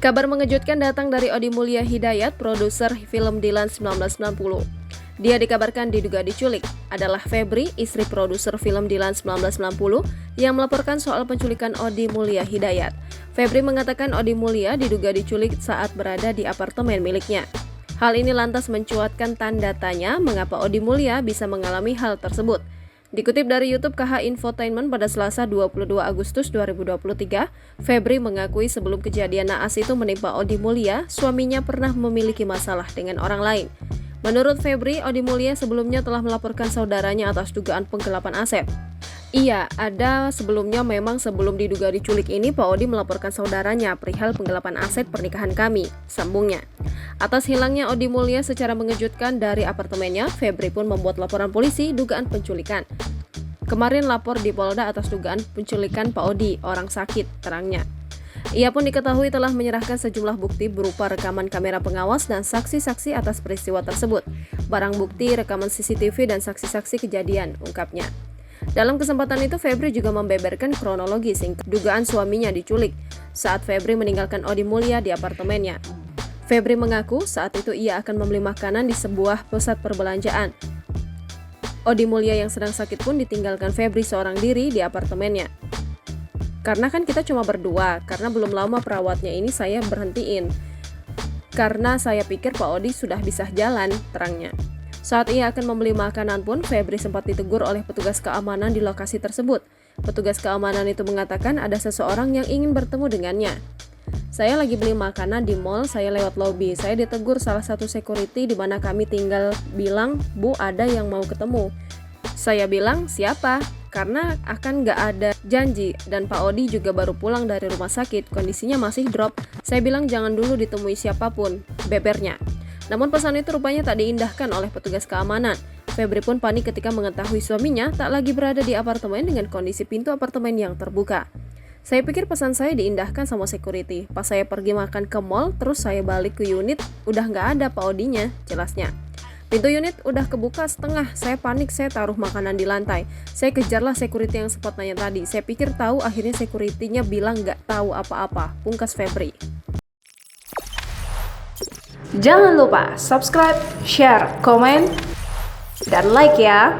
Kabar mengejutkan datang dari Odi Mulia Hidayat, produser film Dilan 1990. Dia dikabarkan diduga diculik. Adalah Febri, istri produser film Dilan 1990, yang melaporkan soal penculikan Odi Mulia Hidayat. Febri mengatakan Odi Mulia diduga diculik saat berada di apartemen miliknya. Hal ini lantas mencuatkan tanda tanya mengapa Odi Mulia bisa mengalami hal tersebut. Dikutip dari YouTube KH Infotainment pada Selasa 22 Agustus 2023, Febri mengakui sebelum kejadian naas itu menimpa Odi Mulia, suaminya pernah memiliki masalah dengan orang lain. Menurut Febri, Odi Mulia sebelumnya telah melaporkan saudaranya atas dugaan penggelapan aset. Iya, ada sebelumnya memang sebelum diduga diculik ini, Pak Odi melaporkan saudaranya perihal penggelapan aset pernikahan kami, sambungnya. Atas hilangnya Odi Mulia secara mengejutkan dari apartemennya, Febri pun membuat laporan polisi dugaan penculikan. Kemarin lapor di Polda atas dugaan penculikan Pak Odi, orang sakit, terangnya. Ia pun diketahui telah menyerahkan sejumlah bukti berupa rekaman kamera pengawas dan saksi-saksi atas peristiwa tersebut, barang bukti, rekaman CCTV, dan saksi-saksi kejadian, ungkapnya. Dalam kesempatan itu, Febri juga membeberkan kronologi singkat dugaan suaminya diculik saat Febri meninggalkan Odi Mulia di apartemennya. Febri mengaku saat itu ia akan membeli makanan di sebuah pusat perbelanjaan. Odi Mulia yang sedang sakit pun ditinggalkan Febri seorang diri di apartemennya. Karena kan kita cuma berdua, karena belum lama perawatnya ini saya berhentiin. Karena saya pikir Pak Odi sudah bisa jalan, terangnya. Saat ia akan membeli makanan pun, Febri sempat ditegur oleh petugas keamanan di lokasi tersebut. Petugas keamanan itu mengatakan ada seseorang yang ingin bertemu dengannya. Saya lagi beli makanan di mall, saya lewat lobi. Saya ditegur salah satu security di mana kami tinggal bilang, "Bu, ada yang mau ketemu." Saya bilang, "Siapa?" Karena akan nggak ada janji dan Pak Odi juga baru pulang dari rumah sakit, kondisinya masih drop. Saya bilang jangan dulu ditemui siapapun, bebernya. Namun pesan itu rupanya tak diindahkan oleh petugas keamanan. Febri pun panik ketika mengetahui suaminya tak lagi berada di apartemen dengan kondisi pintu apartemen yang terbuka. Saya pikir pesan saya diindahkan sama security. Pas saya pergi makan ke mall, terus saya balik ke unit, udah nggak ada Pak Odinya, jelasnya. Pintu unit udah kebuka setengah, saya panik, saya taruh makanan di lantai. Saya kejarlah security yang sempat nanya tadi. Saya pikir tahu, akhirnya security-nya bilang nggak tahu apa-apa, pungkas Febri. Jangan lupa subscribe, share, komen, dan like ya.